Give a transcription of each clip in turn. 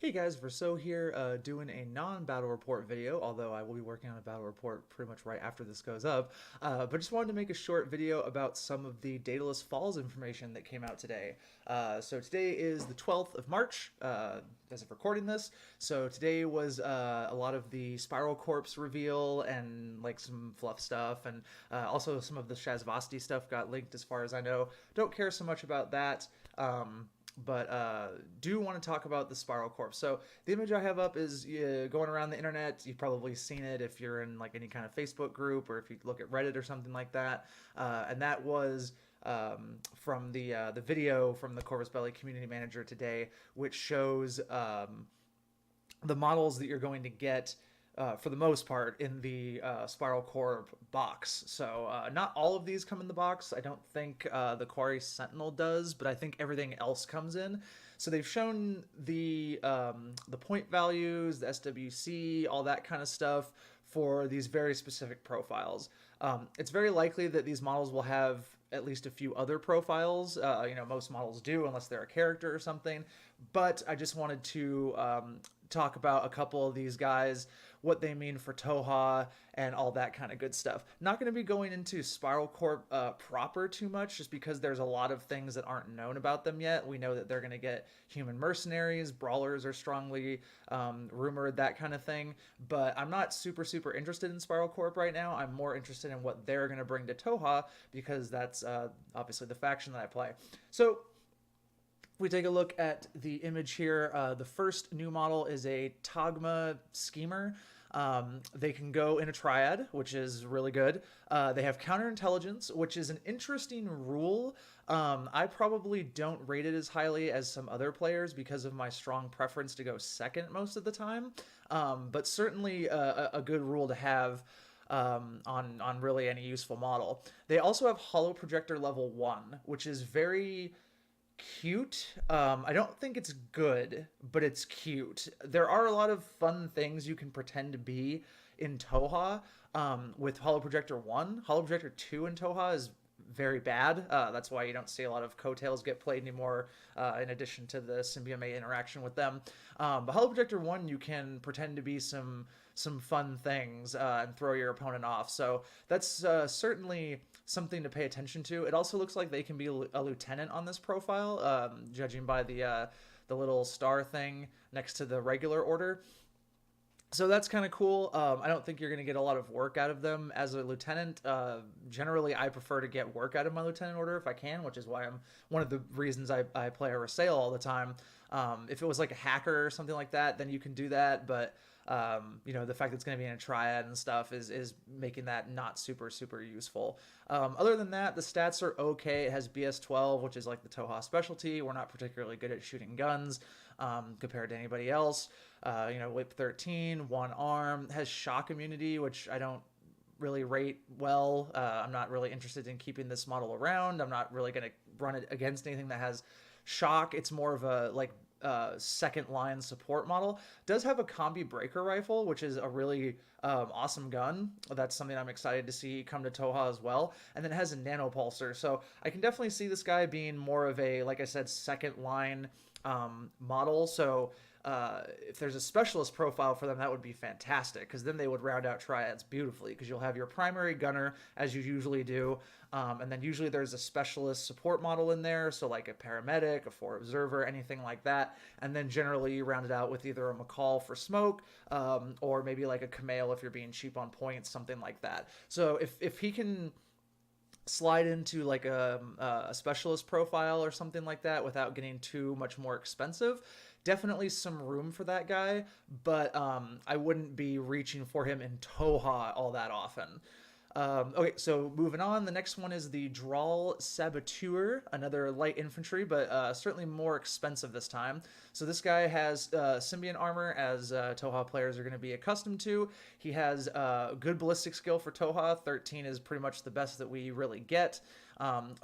Hey guys, Verso here, doing a non-battle report video, although I will be working on a battle report pretty much right after this goes up. But just wanted to make a short video about some of the Daedalus Falls information that came out today. So today is the 12th of March, as of recording this. So today was a lot of the Spiral Corpse reveal and like some fluff stuff, and also some of the Shazvasti stuff got linked as far as I know. Don't care so much about that. But do want to talk about the Spiral Corpse. So the image I have up is going around the internet. You've probably seen it if you're in like any kind of Facebook group or if you look at Reddit or something like that. And that was from the video from the Corvus Belli community manager today, which shows the models that you're going to get for the most part in the Spiral Corp box. So not all of these come in the box. I don't think the Quarry Sentinel does, but I think everything else comes in. So they've shown the point values, the SWC, all that kind of stuff for these very specific profiles. It's very likely that these models will have at least a few other profiles. Most models do, unless they're a character or something. But I just wanted to talk about a couple of these guys, what they mean for Tohaa, and all that kind of good stuff. Not going to be going into Spiral Corp proper too much, just because there's a lot of things that aren't known about them yet. We know that they're going to get human mercenaries, brawlers are strongly rumored, that kind of thing. But I'm not super interested in Spiral Corp right now. I'm more interested in what they're going to bring to Tohaa, because that's obviously the faction that I play. So we take a look at the image here. The first new model is a Tagma Schemer. They can go in a triad, which is really good. They have counterintelligence, which is an interesting rule. I probably don't rate it as highly as some other players because of my strong preference to go second most of the time. But certainly a good rule to have on really any useful model. They also have Hollow Projector level 1, which is very cute. I don't think it's good, but it's cute. There are a lot of fun things you can pretend to be in Tohaa with Hollow Projector 1. Hollow Projector 2 in Tohaa is very bad. That's why you don't see a lot of coattails get played anymore, in addition to the Symbiome interaction with them. But Hollow Projector 1, you can pretend to be some fun things and throw your opponent off. So that's certainly something to pay attention to. It also looks like they can be a lieutenant on this profile, judging by the little star thing next to the regular order. So that's kind of cool. I don't think you're going to get a lot of work out of them as a lieutenant. Generally, I prefer to get work out of my lieutenant order if I can, which is why I'm one of the reasons I play a Rasail all the time. If it was like a hacker or something like that, then you can do that. But the fact that it's going to be in a triad and stuff is making that not super useful. Other than that, the stats are okay. It has BS-12, which is like the Tohaa specialty. We're not particularly good at shooting guns compared to anybody else. Whip 13, one arm, has shock immunity, which I don't really rate well. I'm not really interested in keeping this model around. I'm not really going to run it against anything that has shock. It's more of a second line support model. Does have a combi breaker rifle, which is a really awesome gun. That's something I'm excited to see come to Tohaa as well. And then it has a nanopulsar, so I can definitely see this guy being more of a, like I said, second line model. So if there's a specialist profile for them, that would be fantastic, because then they would round out triads beautifully, because you'll have your primary gunner, as you usually do, and then usually there's a specialist support model in there, so like a paramedic, a 4 observer, anything like that, and then generally you round it out with either a McCall for smoke, or maybe like a Kamale if you're being cheap on points, something like that. So if he can slide into like a specialist profile or something like that without getting too much more expensive, definitely some room for that guy. But I wouldn't be reaching for him in Tohaa all that often. Okay, so moving on, the next one is the Drawl Saboteur, another light infantry, but certainly more expensive this time. So this guy has Symbiont armor, as Tohaa players are going to be accustomed to. He has good ballistic skill for Tohaa. 13 is pretty much the best that we really get.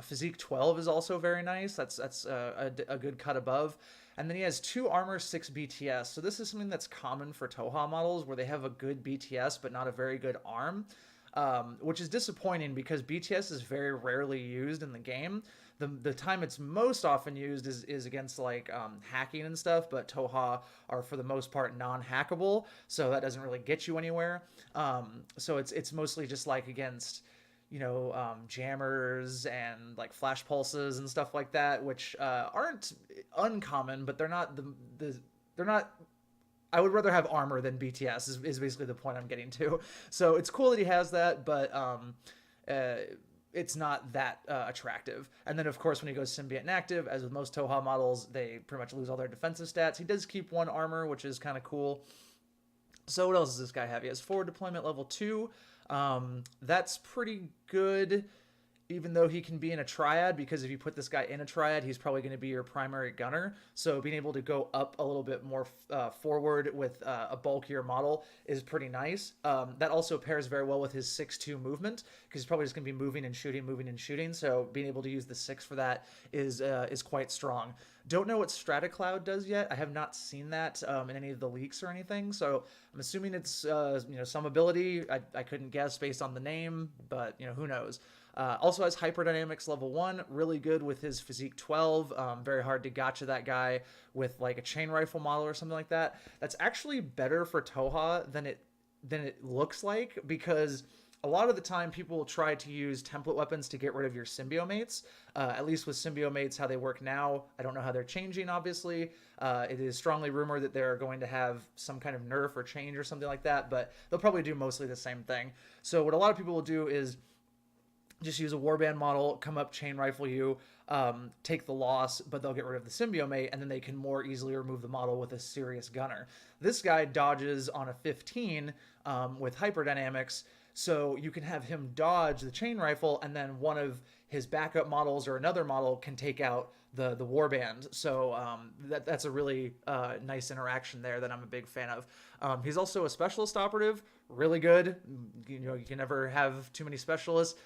Physique 12 is also very nice. That's a good cut above. And then he has 2 armor, 6 BTS. So this is something that's common for Tohaa models, where they have a good BTS but not a very good arm. Which is disappointing because BTS is very rarely used in the game. The time it's most often used is against like hacking and stuff, but Tohaa are for the most part non-hackable, so that doesn't really get you anywhere. So it's mostly just like against jammers and like flash pulses and stuff like that, which aren't uncommon, but they're not they're not. I would rather have armor than BTS is basically the point I'm getting to. So it's cool that he has that, but uh, it's not that attractive. And then of course when he goes symbiote and active, as with most Tohaa models, they pretty much lose all their defensive stats. He does keep one armor, which is kind of cool. So what else does this guy have? He has forward deployment level 2. That's pretty good, even though he can be in a triad, because if you put this guy in a triad, he's probably going to be your primary gunner. So being able to go up a little bit more forward with a bulkier model is pretty nice. That also pairs very well with his 6-2 movement, because he's probably just going to be moving and shooting, moving and shooting. So being able to use the 6 for that is quite strong. Don't know what Stratocloud does yet. I have not seen that in any of the leaks or anything. So I'm assuming it's some ability. I couldn't guess based on the name, but who knows. Also has hyperdynamics level 1, really good with his physique 12. Very hard to gotcha that guy with like a chain rifle model or something like that. That's actually better for Tohaa than it looks like, because a lot of the time people will try to use template weapons to get rid of your symbiomates. At least with symbiomates, how they work now, I don't know how they're changing, obviously. It is strongly rumored that they're going to have some kind of nerf or change or something like that, but they'll probably do mostly the same thing. So what a lot of people will do is just use a warband model, come up, chain rifle you, take the loss, but they'll get rid of the symbiomate, and then they can more easily remove the model with a serious gunner. This guy dodges on a 15 with hyperdynamics, so you can have him dodge the chain rifle, and then one of his backup models or another model can take out the warband. So that's a really nice interaction there that I'm a big fan of. He's also a specialist operative, really good. You can never have too many specialists.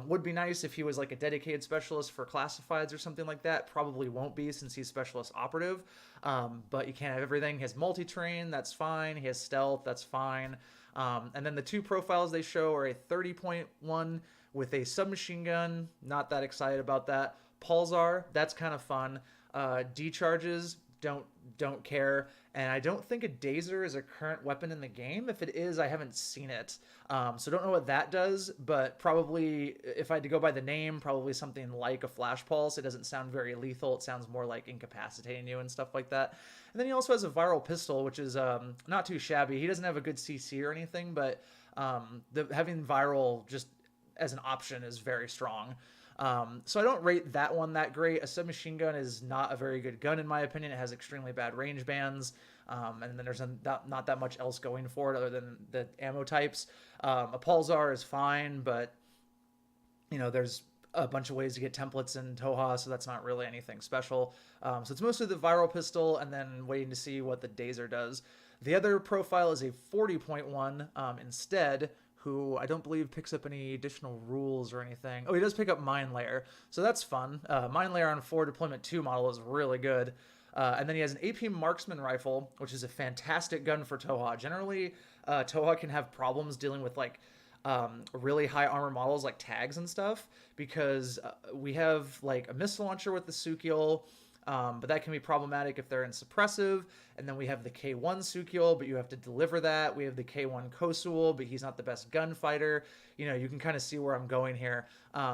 Would be nice if he was like a dedicated specialist for classifieds or something like that. Probably won't be, since he's specialist operative. But you can't have everything. He has multi-train, that's fine. He has stealth, that's fine. And then the two profiles they show are a 30.1 with a submachine gun. Not that excited about that. Pulsar, that's kind of fun. Decharges, don't care. And I don't think a Dazer is a current weapon in the game. If it is, I haven't seen it. So don't know what that does, but probably, if I had to go by the name, probably something like a flash pulse. It doesn't sound very lethal. It sounds more like incapacitating you and stuff like that. And then he also has a viral pistol, which is not too shabby. He doesn't have a good CC or anything, but having viral just as an option is very strong. So I don't rate that one that great. A submachine gun is not a very good gun in my opinion. It has extremely bad range bands. And then there's not that much else going for it other than the ammo types. A Pulsar is fine, but there's a bunch of ways to get templates in Tohaa, so that's not really anything special. So it's mostly the viral pistol, and then waiting to see what the Dazer does. The other profile is a 40.1 instead, who I don't believe picks up any additional rules or anything. Oh, he does pick up Mine Layer, so that's fun. Mine Layer on 4 Deployment 2 model is really good. And then he has an AP Marksman Rifle, which is a fantastic gun for Tohaa. Generally, Tohaa can have problems dealing with like really high armor models like tags and stuff, because we have like a missile launcher with the Sukiel, but that can be problematic if they're in suppressive. And then we have the K1 Sukiel, but you have to deliver that. We have the K1 Kosul, but he's not the best gunfighter. You can kind of see where I'm going here.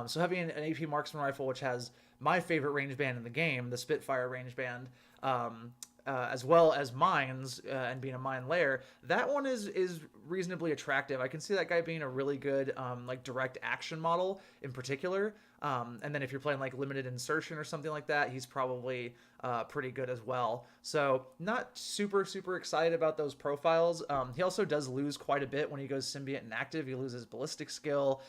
So having an AP Marksman Rifle, which has my favorite range band in the game, the Spitfire range band, as well as mines, and being a mine layer, that one is reasonably attractive. I can see that guy being a really good like direct action model in particular. And then if you're playing like limited insertion or something like that, he's probably pretty good as well. So not super excited about those profiles. He also does lose quite a bit when he goes symbiote and active. He loses ballistic skill.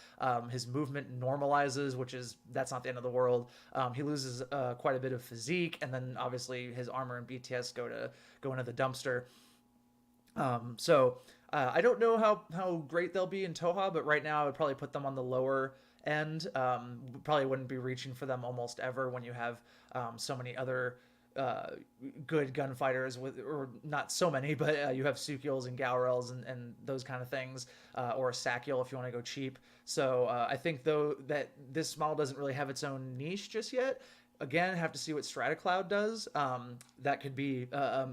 His movement normalizes, that's not the end of the world. He loses quite a bit of physique, and then obviously his armor and BTS go into the dumpster. So I don't know how great they'll be in Tohaa, but right now I would probably put them on the lower end. Probably wouldn't be reaching for them almost ever when you have so many other good gunfighters with, or not so many, but you have Sukiels and Gaurels and those kind of things, or a Sakiel if you want to go cheap. So I think though that this model doesn't really have its own niche just yet. Again, have to see what Stratocloud does. That could be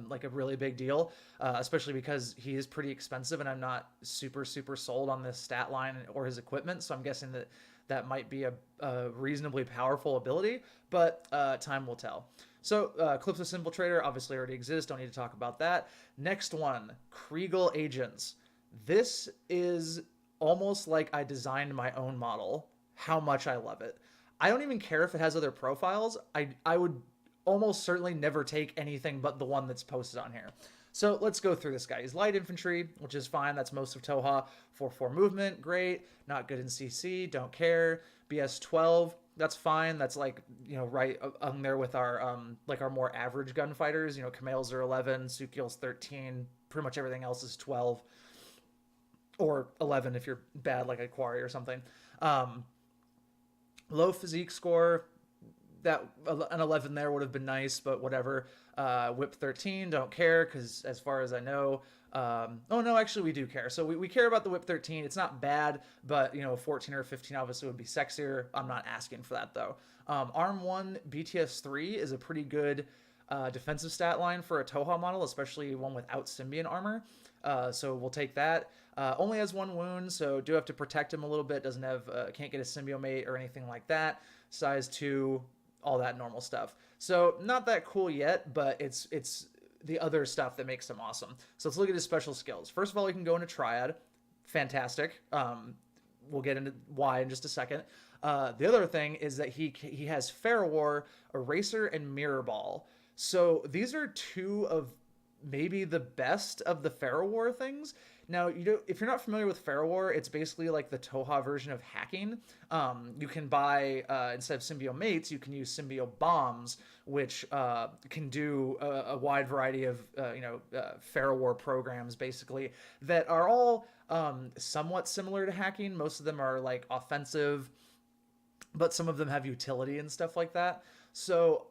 like a really big deal, especially because he is pretty expensive, and I'm not super sold on this stat line or his equipment. So I'm guessing that that might be a reasonably powerful ability, but time will tell. So Calypso's Infiltrator obviously already exists. Don't need to talk about that. Next one, Kriegel Agents. This is almost like I designed my own model. How much I love it. I don't even care if it has other profiles. I would almost certainly never take anything but the one that's posted on here. So let's go through this guy. He's light infantry, which is fine. That's most of Tohaa. 4/4 movement, great. Not good in CC, don't care. BS 12, that's fine. That's like, you know, right on there with our like our more average gunfighters. You know, Kamales are 11, Sukiel's 13. Pretty much everything else is 12 or 11 if you're bad like a Quarry or something. Low physique score, that an 11 there would have been nice, but whatever. Whip 13, don't care, because as far as I know, oh no, actually we do care. So we care about the Whip 13. It's not bad, but you know, 14 or 15 obviously would be sexier. I'm not asking for that though. Arm 1 BTS 3 is a pretty good defensive stat line for a Tohaa model, especially one without Symbiont armor. So we'll take that. Only has 1 wound, so do have to protect him a little bit. Doesn't have, can't get a Symbiomate or anything like that. Size 2, all that normal stuff. So not that cool yet, but it's the other stuff that makes him awesome. So let's look at his special skills. First of all, he can go into Triad. Fantastic. We'll get into why in just a second. The other thing is that he has Fair War, Eraser, and Mirror Ball. So these are 2 of maybe the best of the Pharaoh War things. Now, if you're not familiar with Pharaoh War, it's basically like the Tohaa version of hacking. You can buy, instead of symbio mates, you can use symbio bombs, which can do a wide variety of, Pharaoh War programs, basically, that are all somewhat similar to hacking. Most of them are like offensive, but some of them have utility and stuff like that. So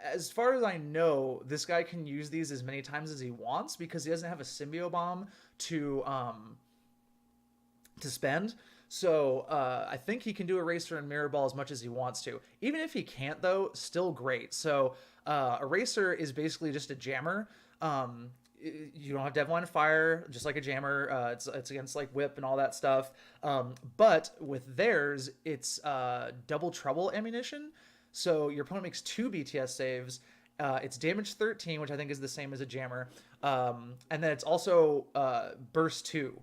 as far as I know, this guy can use these as many times as he wants because he doesn't have a symbio bomb to spend. So I think he can do Eraser and Mirror Ball as much as he wants to. Even if he can't, though, still great. So Eraser is basically just a jammer. You don't have Deadline of Fire, just like a jammer. It's against like Whip and all that stuff. But with theirs, it's double trouble ammunition. So your opponent makes 2 BTS saves. It's damage 13, which I think is the same as a jammer. And then it's also burst 2.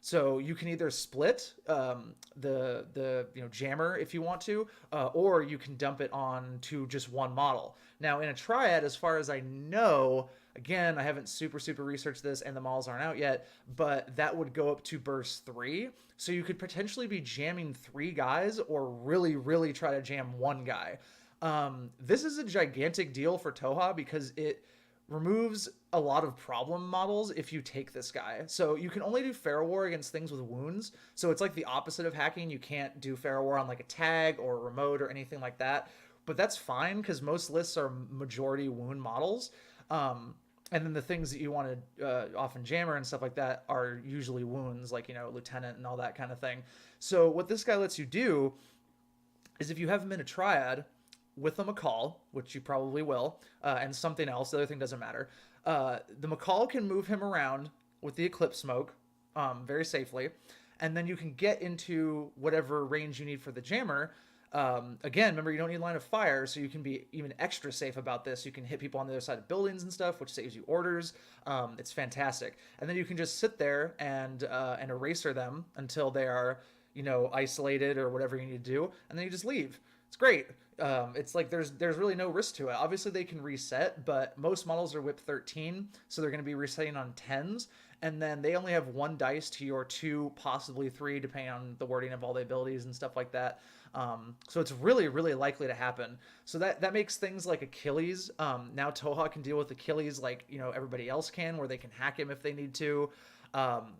So you can either split the jammer if you want to, or you can dump it on to just one model. Now in a Triad, as far as I know, again, I haven't super researched this and the models aren't out yet, but that would go up to burst 3. So you could potentially be jamming 3 guys or really try to jam 1 guy. This is a gigantic deal for Tohaa because it removes a lot of problem models if you take this guy. So you can only do Pharaoh War against things with wounds. So it's like the opposite of hacking. You can't do Pharaoh War on like a tag or a remote or anything like that. But that's fine because most lists are majority wound models. And then the things that you want to often jammer and stuff like that are usually wounds, like, Lieutenant and all that kind of thing. So what this guy lets you do is if you have him in a Triad with a McCall, which you probably will, and something else, the other thing doesn't matter, the McCall can move him around with the Eclipse Smoke very safely, and then you can get into whatever range you need for the jammer. Again, remember, you don't need line of fire, so you can be even extra safe about this. You can hit people on the other side of buildings and stuff, which saves you orders. It's fantastic. And then you can just sit there and eraser them until they are, isolated or whatever you need to do, and then you just leave. It's great. It's like there's really no risk to it. Obviously, they can reset, but most models are whip 13, so they're going to be resetting on 10s, and then they only have 1 dice to your 2, possibly 3, depending on the wording of all the abilities and stuff like that. So it's really likely to happen. So that makes things like Achilles. Now Tohaa can deal with Achilles like everybody else can, where they can hack him if they need to.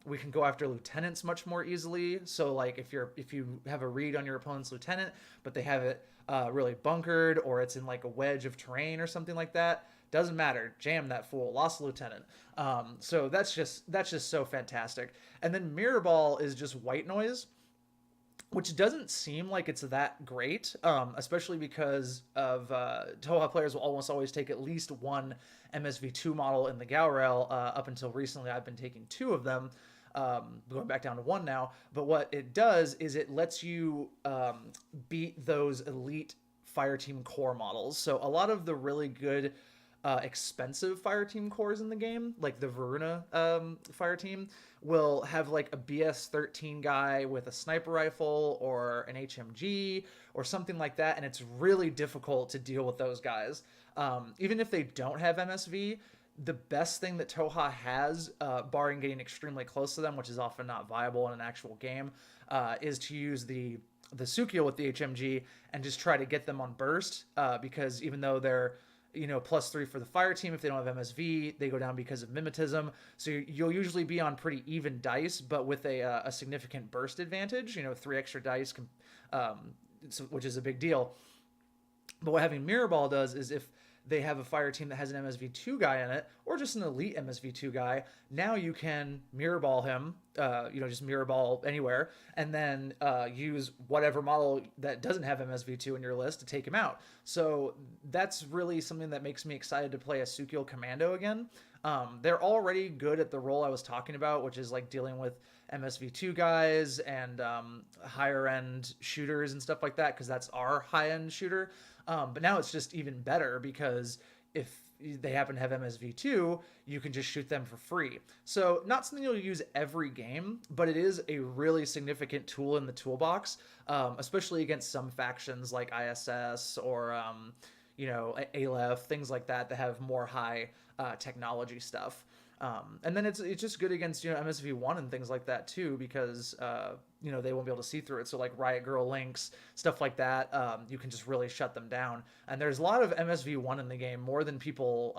We can go after lieutenants much more easily. So like if you have a read on your opponent's lieutenant, but they have it really bunkered, or it's in like a wedge of terrain or something like that, Doesn't matter. Jam that fool. Lost lieutenant. So that's just so fantastic. And then mirror ball is just white noise, which doesn't seem like it's that great, especially because of Tohaa players will almost always take at least one MSV2 model in the Gaurail. Up until recently, I've been taking two of them, going back down to one now. But what it does is it lets you beat those elite Fireteam core models. So a lot of the really good expensive Fireteam cores in the game, like the Varuna Fireteam, will have like a BS-13 guy with a sniper rifle or an HMG or something like that, and it's really difficult to deal with those guys. Even if they don't have MSV, the best thing that Tohaa has, barring getting extremely close to them, which is often not viable in an actual game, is to use the Sukiel with the HMG and just try to get them on burst, because even though they're +3 for the fire team, if they don't have MSV, they go down because of mimetism. So you'll usually be on pretty even dice, but with a significant burst advantage. 3 extra dice, which is a big deal. But what having mirror ball does is if they have a fire team that has an MSV2 guy in it, or just an elite MSV2 guy, now you can mirror ball him, just mirror ball anywhere, and then use whatever model that doesn't have MSV2 in your list to take him out. So that's really something that makes me excited to play a Sukiel Commando again. They're already good at the role I was talking about, which is like dealing with MSV2 guys and higher end shooters and stuff like that, because that's our high end shooter. But now it's just even better because if they happen to have MSV2, you can just shoot them for free. So not something you'll use every game, but it is a really significant tool in the toolbox, especially against some factions like ISS or, Aleph, things like that have more high technology stuff. And then it's just good against, MSV1 and things like that too, because, they won't be able to see through it. So like Riot Girl Lynx, stuff like that, you can just really shut them down. And there's a lot of MSV1 in the game, more than people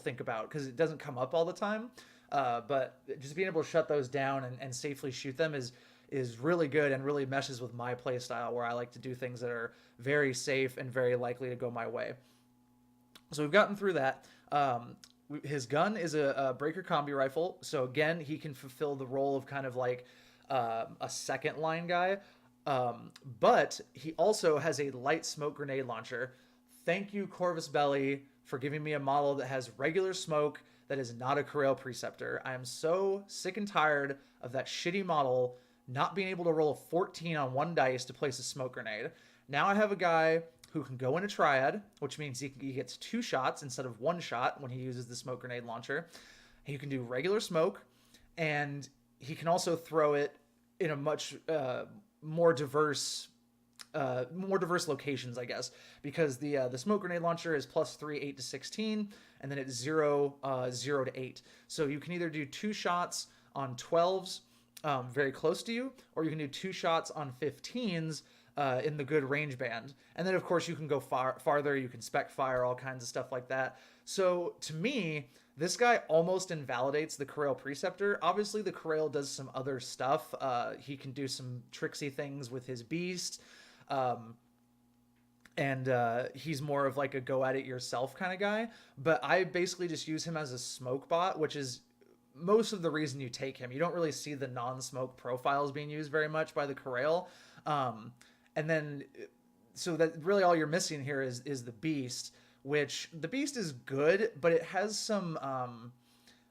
think about, because it doesn't come up all the time. But just being able to shut those down and safely shoot them is really good and really meshes with my play style, where I like to do things that are very safe and very likely to go my way. So we've gotten through that. His gun is a breaker combi rifle, so again he can fulfill the role of kind of like a second line guy, but he also has a light smoke grenade launcher. Thank you, Corvus Belli, for giving me a model that has regular smoke that is not a Corel Preceptor. I am so sick and tired of that shitty model not being able to roll a 14 on one dice to place a smoke grenade. Now I have a guy who can go in a triad, which means he gets 2 shots instead of 1 shot when he uses the smoke grenade launcher. He can do regular smoke, and he can also throw it in a much more diverse locations, I guess, because the smoke grenade launcher is +3, 8 to 16, and then it's 0, 0 to 8. So you can either do 2 shots on 12s very close to you, or you can do 2 shots on 15s in the good range band. And then of course you can go farther, you can spec fire, all kinds of stuff like that. So to me, this guy almost invalidates the Corel Preceptor. Obviously the Corel does some other stuff. He can do some tricksy things with his beast. And he's more of like a go at it yourself kind of guy. But I basically just use him as a smoke bot, which is most of the reason you take him. You don't really see the non-smoke profiles being used very much by the Corel. And then, so that really all you're missing here is the beast, which the beast is good, but it has some,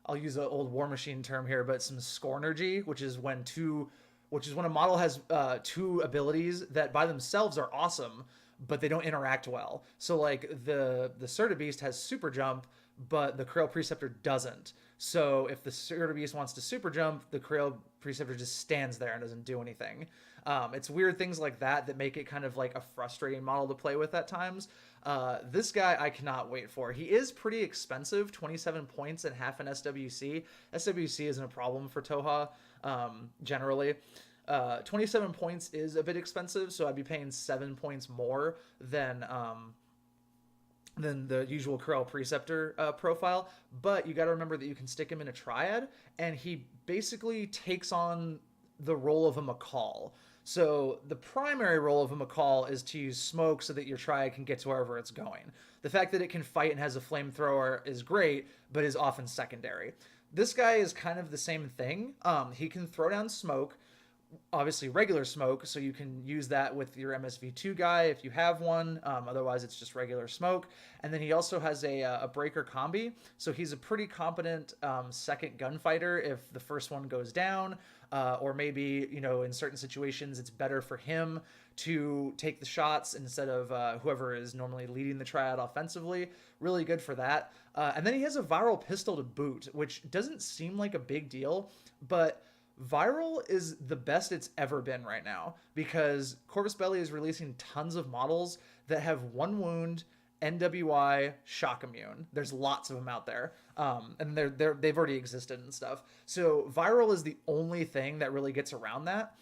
I'll use an old War Machine term here, but some scornergy, which is when a model has 2 abilities that by themselves are awesome, but they don't interact well. So like the Serta Beast has super jump, but the Corel Preceptor doesn't. So if the Serta Beast wants to super jump, the Corel Preceptor just stands there and doesn't do anything. It's weird things like that make it kind of like a frustrating model to play with at times. This guy I cannot wait for. He is pretty expensive, 27 points and half an SWC. SWC isn't a problem for Tohaa, generally. 27 points is a bit expensive, so I'd be paying 7 points more than the usual Corel Preceptor profile. But you got to remember that you can stick him in a triad, and he basically takes on the role of a McCall. So the primary role of a McCall is to use smoke so that your triad can get to wherever it's going. The fact that it can fight and has a flamethrower is great, but is often secondary. This guy is kind of the same thing. He can throw down smoke, obviously regular smoke, so you can use that with your MSV2 guy if you have one. Otherwise, it's just regular smoke. And then he also has a breaker combi, so he's a pretty competent second gunfighter if the first one goes down. Or maybe, in certain situations, it's better for him to take the shots instead of whoever is normally leading the triad offensively. Really good for that. And then he has a viral pistol to boot, which doesn't seem like a big deal, but viral is the best it's ever been right now because Corvus Belli is releasing tons of models that have one wound, NWI, shock immune. There's lots of them out there, and they've already existed and stuff. So viral is the only thing that really gets around that.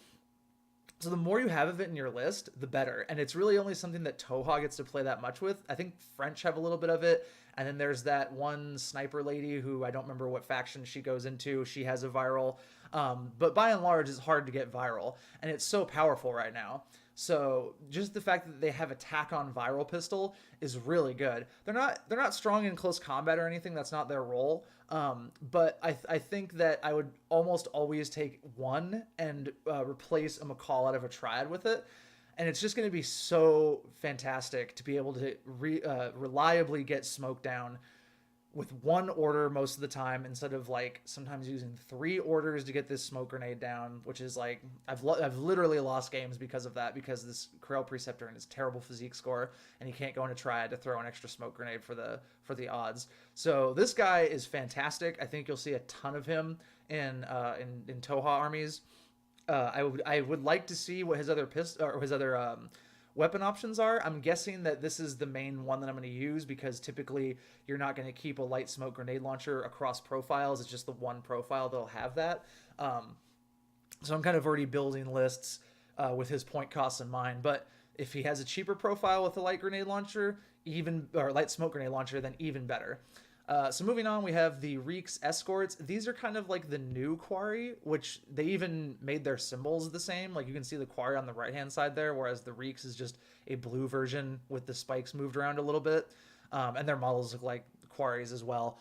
So the more you have of it in your list, the better. And it's really only something that Tohaa gets to play that much with. I think French have a little bit of it. And then there's that one sniper lady who I don't remember what faction she goes into. She has a viral. But by and large, it's hard to get viral. And it's so powerful right now. So just the fact that they have attack on viral pistol is really good. They're not strong in close combat or anything. That's not their role. But I think that I would almost always take one and replace a McCall out of a triad with it. And it's just going to be so fantastic to be able to reliably get smoke down with one order most of the time instead of like sometimes using 3 orders to get this smoke grenade down, which is like I've literally lost games because of that, because this Corel Preceptor and his terrible physique score, and he can't go into triad to throw an extra smoke grenade for the odds. So this guy is fantastic. I think you'll see a ton of him in Tohaa armies. I would like to see what his other weapon options are. I'm guessing that this is the main one that I'm going to use because typically you're not going to keep a light smoke grenade launcher across profiles. It's just the one profile that'll have that. So I'm kind of already building lists with his point costs in mind. But if he has a cheaper profile with a light grenade launcher, or light smoke grenade launcher, then even better. So moving on, we have the Reeks Escorts. These are kind of like the new Quarry, which they even made their symbols the same. Like you can see the Quarry on the right-hand side there, whereas the Reeks is just a blue version with the spikes moved around a little bit. And their models look like Quarries as well.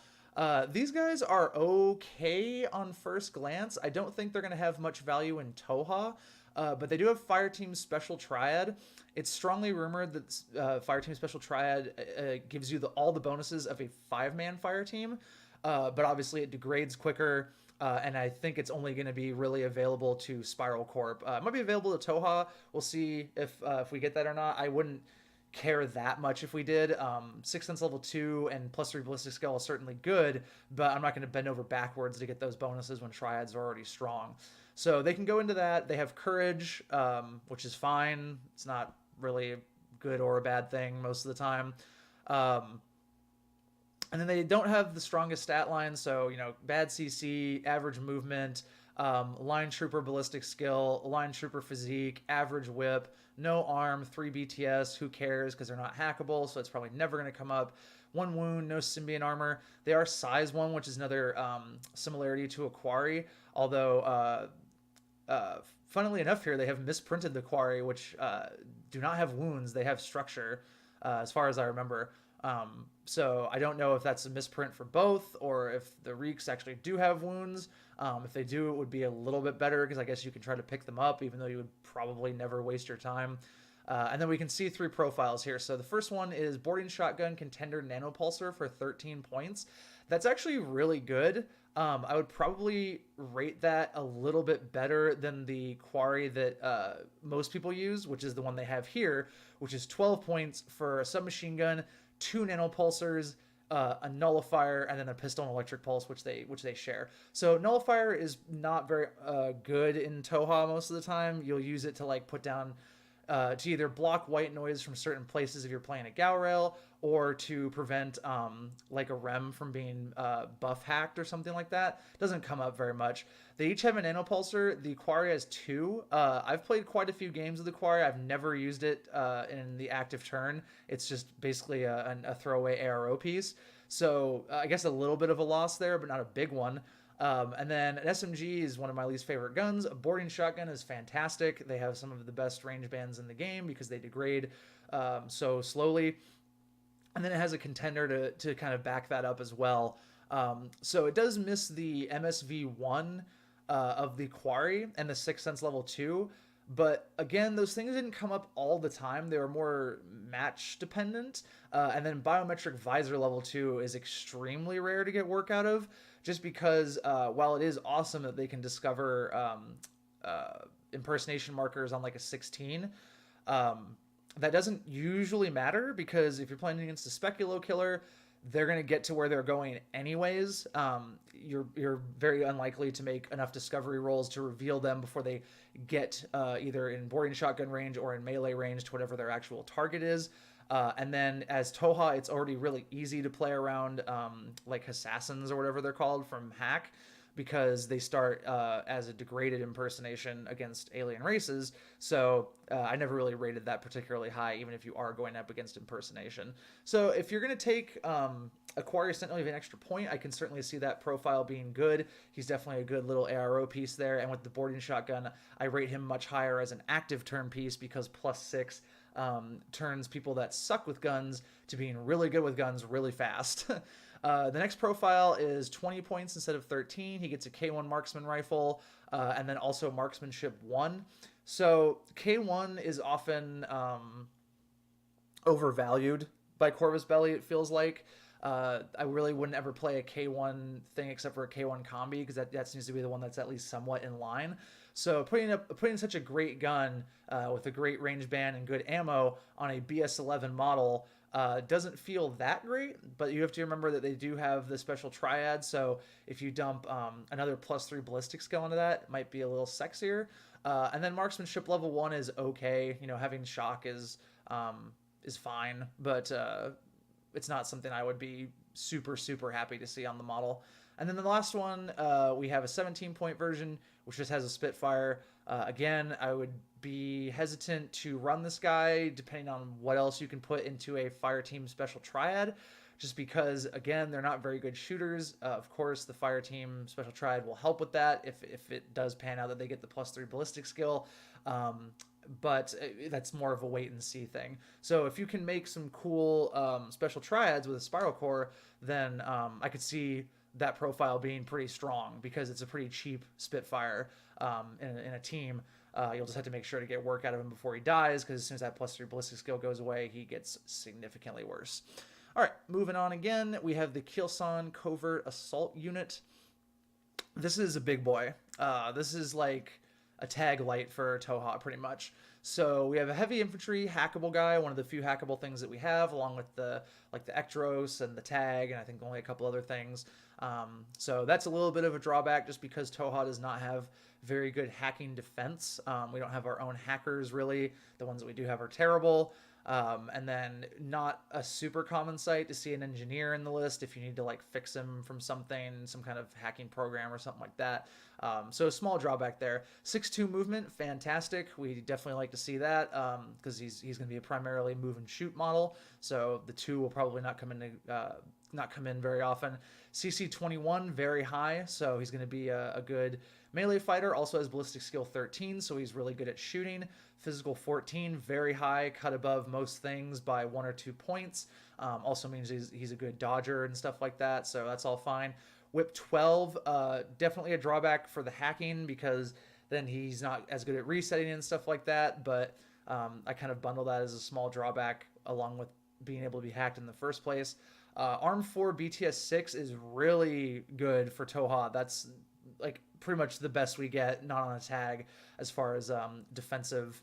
These guys are okay on first glance. I don't think they're going to have much value in Tohaa. But they do have Fireteam Special Triad. It's strongly rumored that Fireteam Special Triad gives you all the bonuses of a 5-man Fireteam, but obviously it degrades quicker, and I think it's only going to be really available to Spiral Corp. It might be available to Tohaa. We'll see if we get that or not. I wouldn't care that much if we did. 6th Sense level 2 and +3 Ballistic Skill is certainly good, but I'm not going to bend over backwards to get those bonuses when Triads are already strong. So they can go into that. They have Courage, which is fine. It's not really good or a bad thing most of the time. And then they don't have the strongest stat line, so, bad CC, average movement, line trooper ballistic skill, line trooper physique, average whip, no arm, 3 BTS, who cares because they're not hackable, so it's probably never going to come up. 1 wound, no symbiont armor. They are size 1, which is another similarity to a Quarry, although funnily enough here, they have misprinted the Quarry, which do not have wounds. They have structure, as far as I remember. So I don't know if that's a misprint for both or if the Reeks actually do have wounds. If they do, it would be a little bit better because I guess you can try to pick them up, even though you would probably never waste your time. And then we can see 3 profiles here. So the first one is Boarding Shotgun Contender Nanopulsar for 13 points. That's actually really good. I would probably rate that a little bit better than the Quarry that most people use, which is the one they have here, which is 12 points for a submachine gun, 2 nanopulsars, a nullifier, and then a pistol and electric pulse, which they share. So nullifier is not very good in Tohaa most of the time. You'll use it to like put down to either block white noise from certain places if you're playing a Gal Rail, or to prevent like a REM from being buff hacked or something like that. Doesn't come up very much. They each have a nanopulsar. The Quarry has 2. I've played quite a few games of the Quarry. I've never used it in the active turn. It's just basically a throwaway ARO piece. So I guess a little bit of a loss there, but not a big one. And then an SMG is one of my least favorite guns. A boarding shotgun is fantastic. They have some of the best range bands in the game because they degrade so slowly. And then it has a contender to kind of back that up as well. So it does miss the MSV1 of the Quarry and the Sixth Sense level 2. But again, those things didn't come up all the time. They were more match dependent. And then Biometric Visor level 2 is extremely rare to get work out of, just because while it is awesome that they can discover impersonation markers on like a 16, that doesn't usually matter, because if you're playing against a Speculo killer, they're going to get to where they're going anyways. You're very unlikely to make enough discovery rolls to reveal them before they get either in boarding shotgun range or in melee range to whatever their actual target is. And then as Tohaa, it's already really easy to play around like assassins or whatever they're called from Hack, because they start as a degraded impersonation against alien races. So I never really rated that particularly high, even if you are going up against impersonation. So if you're going to take Aquarius Sentinel with an extra point, I can certainly see that profile being good. He's definitely a good little ARO piece there. And with the boarding shotgun, I rate him much higher as an active turn piece, because +6 turns people that suck with guns to being really good with guns really fast. The next profile is 20 points instead of 13. He gets a K1 marksman rifle, and then also marksmanship 1. So K1 is often overvalued by Corvus Belli, it feels like. I really wouldn't ever play a K1 thing except for a K1 combi, because that seems to be the one that's at least somewhat in line. So putting such a great gun with a great range band and good ammo on a BS11 model doesn't feel that great, but you have to remember that they do have the special triad, so if you dump another +3 ballistic skill into that, it might be a little sexier. And then marksmanship level 1 is okay. You know, having shock is fine, but it's not something I would be super happy to see on the model. And then the last one, we have a 17-point version, which just has a Spitfire. Again, I would be hesitant to run this guy, depending on what else you can put into a fire team special triad, just because, again, they're not very good shooters. Of course, the fire team special triad will help with that if it does pan out that they get the +3 ballistic skill. But that's more of a wait and see thing. So if you can make some cool special triads with a spiral core, then I could see that profile being pretty strong, because it's a pretty cheap Spitfire in a team. You'll just have to make sure to get work out of him before he dies, because as soon as that +3 ballistic skill goes away, he gets significantly worse. All right, moving on again, we have the Kheilsan Covert Assault Unit. This is a big boy. This is like a tag light for Tohaa, pretty much. So we have a heavy infantry hackable guy, one of the few hackable things that we have, along with the Ectros and the tag, and I think only a couple other things. So that's a little bit of a drawback, just because Tohaa does not have very good hacking defense. We don't have our own hackers, really. The ones that we do have are terrible. And then not a super common sight to see an engineer in the list if you need to like fix him from something, some kind of hacking program or something like that. So a small drawback there. 6'2" movement, fantastic. We definitely like to see that, because he's going to be a primarily move and shoot model. So the 2 will probably not come in very often. CC 21, very high, so he's going to be a good melee fighter. Also has ballistic skill 13, so he's really good at shooting. Physical 14, very high, cut above most things by 1 or 2 points. Also means he's a good dodger and stuff like that, so that's all fine. Whip 12, definitely a drawback for the hacking, because then he's not as good at resetting and stuff like that, but I kind of bundle that as a small drawback along with being able to be hacked in the first place. Arm 4 BTS 6 is really good for Tohaa. That's like pretty much the best we get, not on a tag, as far as defensive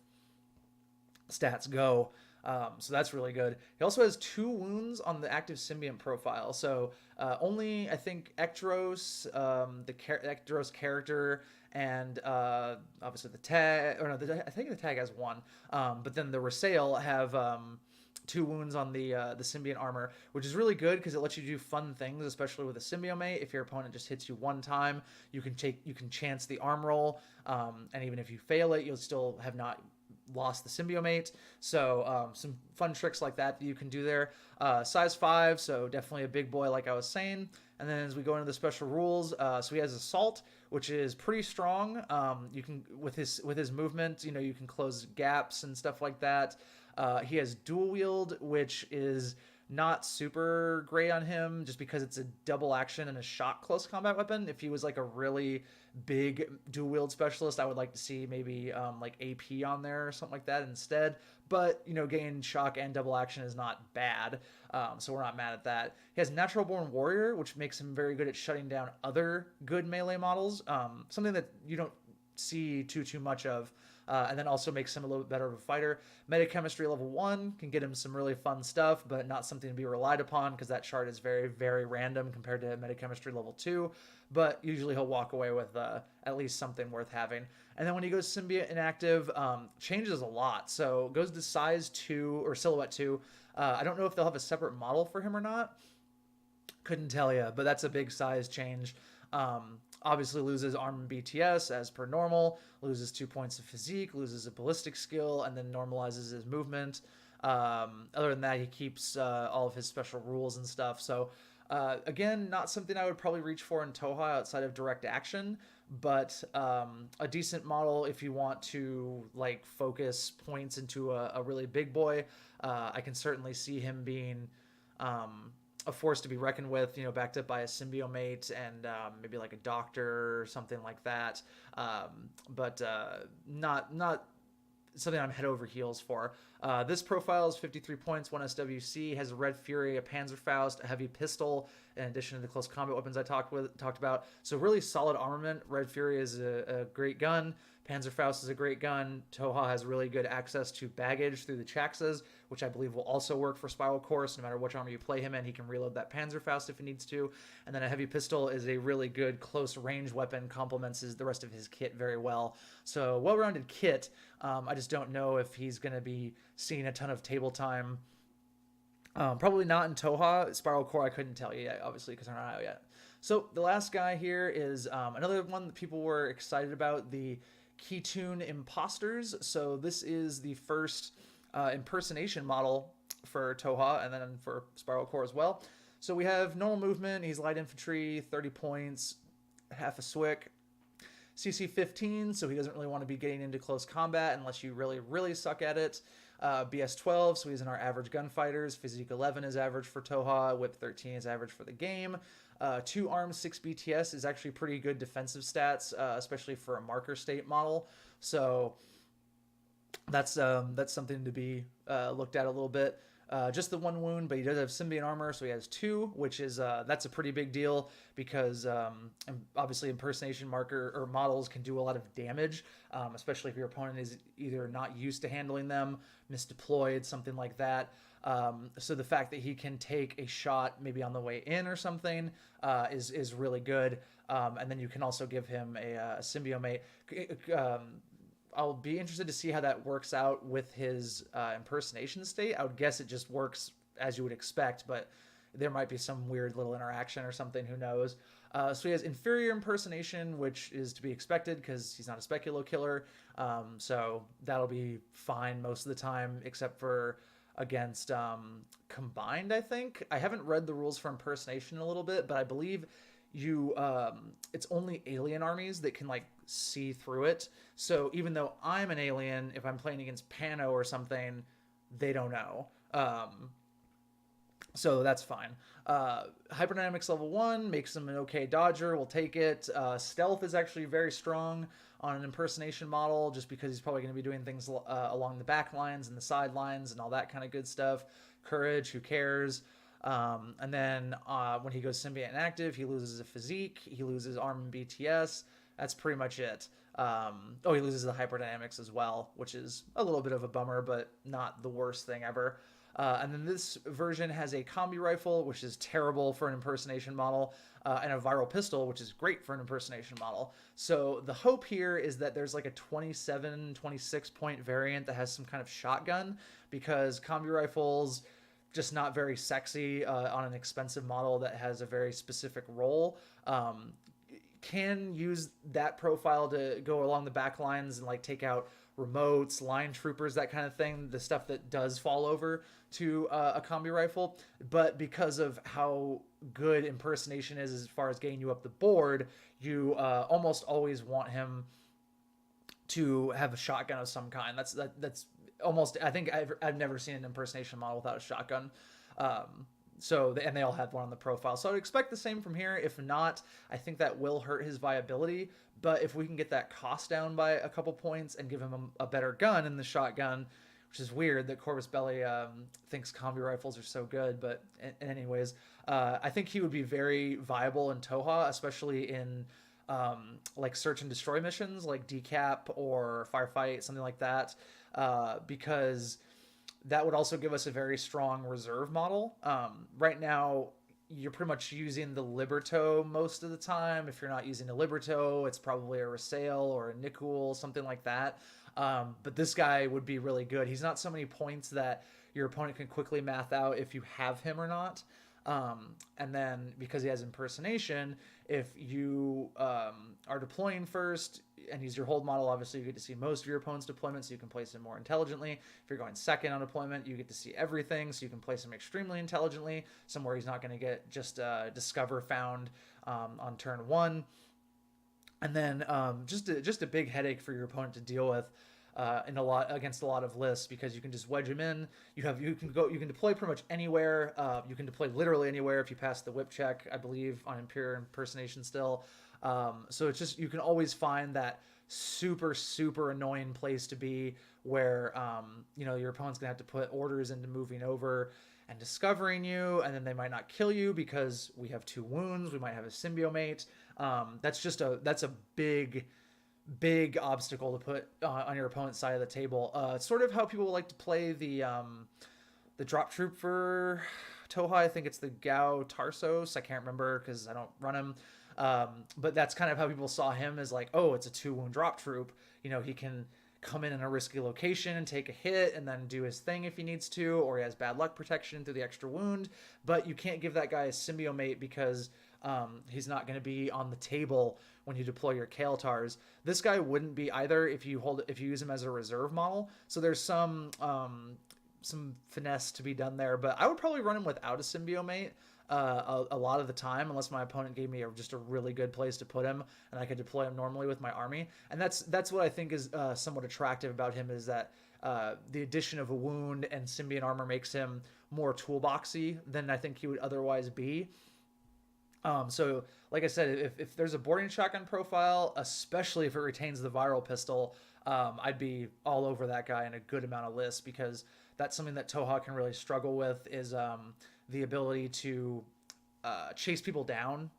stats go. So that's really good. He also has 2 wounds on the active symbiont profile. So only, I think, Ectros, the Ectros character, and obviously the tag, or no, I think the tag has 1. But then the Rasail have 2 wounds on the symbiont armor, which is really good because it lets you do fun things, especially with a symbiomate. If your opponent just hits you 1 time, you can chance the arm roll, and even if you fail it, you'll still have not lost the Symbiomate. So some fun tricks like that you can do there. Size 5, so definitely a big boy like I was saying. And then as we go into the special rules, so he has Assault, which is pretty strong. You can with his movement, you can close gaps and stuff like that. He has Dual Wield, which is not super great on him just because it's a double action and a shot close combat weapon. If he was like a really big dual wield specialist, I would like to see maybe like AP on there or something like that instead. But getting shock and double action is not bad, so we're not mad at that. He has Natural Born Warrior, which makes him very good at shutting down other good melee models, something that you don't see too much of. And then also makes him a little bit better of a fighter. Metachemistry level 1 can get him some really fun stuff, but not something to be relied upon because that chart is very, very random compared to Metachemistry level 2. But usually he'll walk away with at least something worth having. And then when he goes Symbiote inactive, changes a lot. So goes to size 2 or silhouette 2. I don't know if they'll have a separate model for him or not. Couldn't tell you, but that's a big size change. Obviously loses arm and BTS as per normal, loses 2 points of physique, loses a ballistic skill, and then normalizes his movement. Other than that, he keeps all of his special rules and stuff. So again, not something I would probably reach for in Tohaa outside of direct action, but a decent model if you want to like focus points into a really big boy. I can certainly see him being a force to be reckoned with, backed up by a Symbiomate and maybe like a doctor or something like that. But not something I'm head over heels for. This profile is 53 points, 1 SWC, has a Red Fury, a Panzerfaust, a heavy pistol, in addition to the close combat weapons I talked about. So really solid armament. Red Fury is a great gun. Panzerfaust is a great gun. Tohaa has really good access to baggage through the Chaxas, which I believe will also work for Spiral Course. No matter which armor you play him in, he can reload that Panzerfaust if he needs to. And then a heavy pistol is a really good close range weapon, complements the rest of his kit very well. So well-rounded kit. I just don't know if he's going to be seeing a ton of table time. Probably not in Tohaa. Spiral Core I couldn't tell you yet, obviously, because they're not out yet. So the last guy here is another one that people were excited about, the Keytune Imposters. So this is the first impersonation model for Tohaa and then for Spiral Core as well. So we have normal movement. He's light infantry, 30 points, half a Swick. CC 15, so he doesn't really want to be getting into close combat unless you really, really suck at it. BS 12, so he's in our average gunfighters. Physique 11 is average for Tohaa. Whip 13 is average for the game. 2 arms, 6 BTS is actually pretty good defensive stats, especially for a marker state model. So that's something to be looked at a little bit. Just the 1 wound, but he does have Symbiont armor, so he has 2, which is that's a pretty big deal because obviously impersonation marker or models can do a lot of damage, especially if your opponent is either not used to handling them, misdeployed, something like that. So the fact that he can take a shot maybe on the way in or something is really good. And then you can also give him a Symbiomate. I'll be interested to see how that works out with his impersonation state. I would guess it just works as you would expect, but there might be some weird little interaction or something, who knows. So he has inferior impersonation, which is to be expected because he's not a speculo killer. So that'll be fine most of the time, except for against combined, I think. I haven't read the rules for impersonation in a little bit, but I believe it's only alien armies that can like see through it. So even though I'm an alien, if I'm playing against Pano or something, they don't know. So that's fine. Hyperdynamics level 1 makes him an okay dodger. We'll take it. Stealth is actually very strong on an impersonation model just because he's probably going to be doing things along the back lines and the side lines and all that kind of good stuff. Courage, who cares? And then when he goes Symbiont inactive, he loses a physique. He loses arm and BTS. That's pretty much it. He loses the hyperdynamics as well, which is a little bit of a bummer, but not the worst thing ever. And then this version has a combi rifle, which is terrible for an impersonation model, and a viral pistol, which is great for an impersonation model. So the hope here is that there's like a 27, 26 point variant that has some kind of shotgun, because combi rifles just not very sexy on an expensive model that has a very specific role. Can use that profile to go along the back lines and like take out remotes, line troopers, that kind of thing, the stuff that does fall over to a combi rifle. But because of how good impersonation is as far as getting you up the board, you almost always want him to have a shotgun of some kind. That's almost, I think I've never seen an impersonation model without a shotgun. And they all have one on the profile. So I'd expect the same from here. If not, I think that will hurt his viability. But if we can get that cost down by a couple points and give him a better gun in the shotgun, which is weird that Corvus Belli thinks combi rifles are so good. But anyways, I think he would be very viable in Tohaa, especially in like search and destroy missions like decap or firefight, something like that, because that would also give us a very strong reserve model. Right now, you're pretty much using the Liberto most of the time. If you're not using a Liberto, it's probably a Rasail or a Nikul, something like that. But this guy would be really good. He's not so many points that your opponent can quickly math out if you have him or not. And then because he has impersonation, if you are deploying first and he's your hold model, obviously you get to see most of your opponent's deployment, so you can place him more intelligently. If you're going second on deployment, you get to see everything, so you can place him extremely intelligently, somewhere he's not going to get just discover found on turn one. And then just a big headache for your opponent to deal with against a lot of lists, because you can just wedge him in. You can deploy pretty much anywhere. You can deploy literally anywhere if you pass the whip check, I believe, on Imperial impersonation still. So it's just, you can always find that super annoying place to be where your opponent's gonna have to put orders into moving over and discovering you, and then they might not kill you because we have 2 wounds. We might have a symbiomate. That's a big obstacle to put on your opponent's side of the table. It's sort of how people like to play the drop troop for Tohaa. I think it's the Gao Tarsos. I can't remember because I don't run him. But that's kind of how people saw him, as like, oh, it's a 2-wound drop troop. He can come in a risky location and take a hit and then do his thing if he needs to, or he has bad luck protection through the extra wound. But you can't give that guy a symbiomate because he's not going to be on the table when you deploy your Kael'tars. This guy wouldn't be either if you use him as a reserve model. So there's some finesse to be done there, but I would probably run him without a symbiomate a lot of the time, unless my opponent gave me just a really good place to put him and I could deploy him normally with my army. And that's what I think is somewhat attractive about him, is that the addition of a wound and symbiont armor makes him more toolboxy than I think he would otherwise be. So like I said, if there's a boarding shotgun profile, especially if it retains the viral pistol, I'd be all over that guy in a good amount of lists, because that's something that Tohaa can really struggle with, is the ability to chase people down.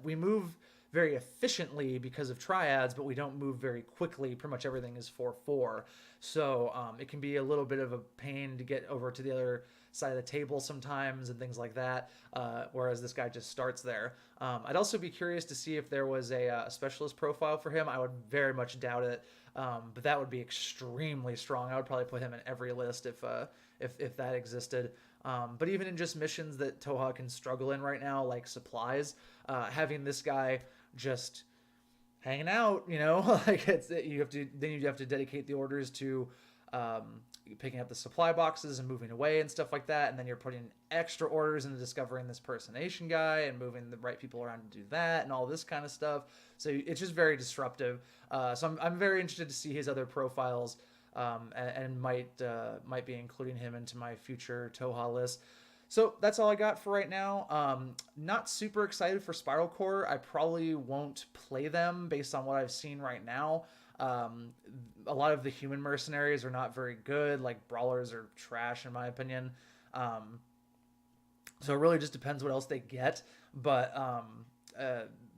We move very efficiently because of triads, but we don't move very quickly. Pretty much everything is 4/4. So it can be a little bit of a pain to get over to the other side of the table sometimes and things like that, whereas this guy just starts there. I'd also be curious to see if there was a specialist profile for him. I would very much doubt it, but that would be extremely strong. I would probably put him in every list if that existed. But even in just missions that Tohaa can struggle in right now, like supplies, having this guy just hanging out, like you have to dedicate the orders to picking up the supply boxes and moving away and stuff like that, and then you're putting extra orders into discovering this personation guy and moving the right people around to do that and all this kind of stuff. So it's just very disruptive. So I'm very interested to see his other profiles, and might be including him into my future Tohaa list. So that's all I got for right now. Not super excited for Spiral Core. I probably won't play them based on what I've seen right now. A lot of the human mercenaries are not very good. Like, brawlers are trash in my opinion. So it really just depends what else they get. But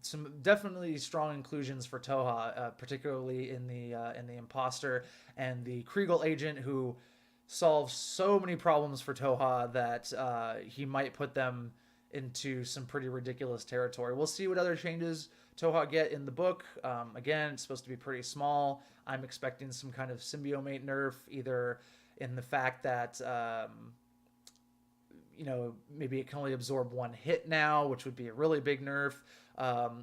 some definitely strong inclusions for Tohaa, particularly in the imposter and the Kriegel agent, who solves so many problems for Tohaa that he might put them into some pretty ridiculous territory. We'll see what other changes Tohaa get in the book. Again, it's supposed to be pretty small. I'm expecting some kind of symbiomate nerf, either in the fact that maybe it can only absorb 1 hit now, which would be a really big nerf,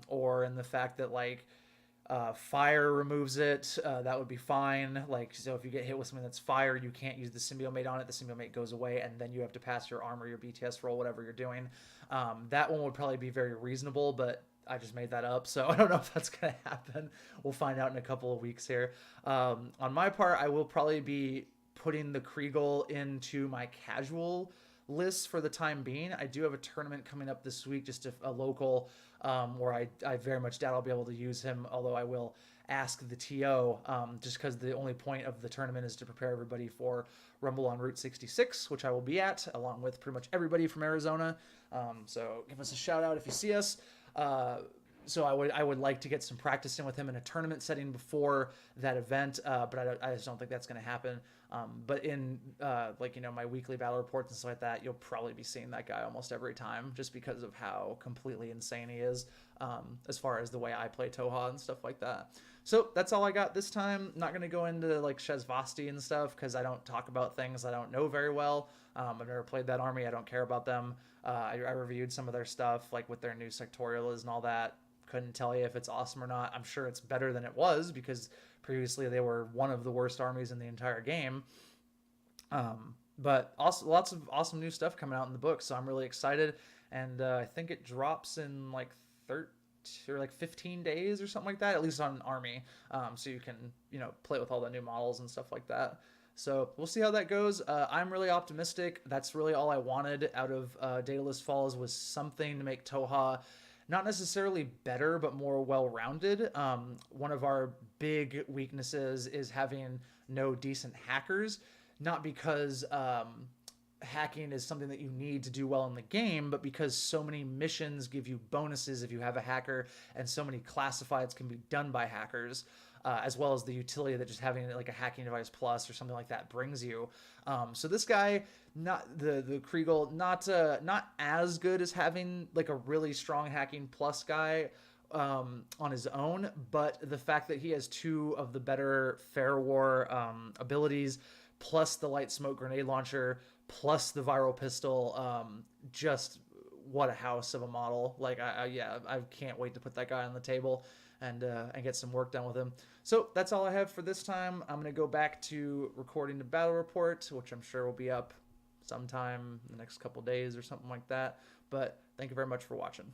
or in the fact that Fire removes it. That would be fine. Like, so if you get hit with something that's fire, you can't use the Symbiomate on it. The Symbiomate goes away, and then you have to pass your armor, your BTS roll, whatever you're doing. That one would probably be very reasonable, but I just made that up, so I don't know if that's going to happen. We'll find out in a couple of weeks here. On my part, I will probably be putting the Kriegel into my casual lists for the time being. I do have a tournament coming up this week, just a local, where I very much doubt I'll be able to use him, although I will ask the TO, just because the only point of the tournament is to prepare everybody for Rumble on Route 66, which I will be at, along with pretty much everybody from Arizona. So give us a shout out if you see us. So I would like to get some practice in with him in a tournament setting before that event, but I just don't think that's going to happen. But in like, you know, my weekly battle reports and stuff like that, you'll probably be seeing that guy almost every time, just because of how completely insane he is, as far as the way I play Tohaa and stuff like that. So that's all I got this time. Not going to go into like Shezvasti and stuff, because I don't talk about things I don't know very well. I've never played that army. I don't care about them. I reviewed some of their stuff, like what their new sectorial is and all that. Couldn't tell you if it's awesome or not. I'm sure it's better than it was, because previously they were one of the worst armies in the entire game. But also lots of awesome new stuff coming out in the book, so I'm really excited. And I think it drops in like 13 or like 15 days or something like that, at least on Army. So you can, you know, play with all the new models and stuff like that. So we'll see how that goes. I'm really optimistic. That's really all I wanted out of Daedalus Falls, was something to make Tohaa not necessarily better, but more well-rounded. One of our big weaknesses is having no decent hackers, not because hacking is something that you need to do well in the game, but because so many missions give you bonuses if you have a hacker, and so many classifieds can be done by hackers, as well as the utility that just having like a hacking device plus or something like that brings you. So this guy, not the Kriegel, not as good as having like a really strong hacking plus guy on his own, but the fact that he has two of the better Fair War abilities, plus the light smoke grenade launcher, plus the viral pistol, just what a house of a model. Like, I can't wait to put that guy on the table and get some work done with him. So that's all I have for this time. I'm going to go back to recording the battle report, which I'm sure will be up sometime in the next couple days or something like that. But thank you very much for watching.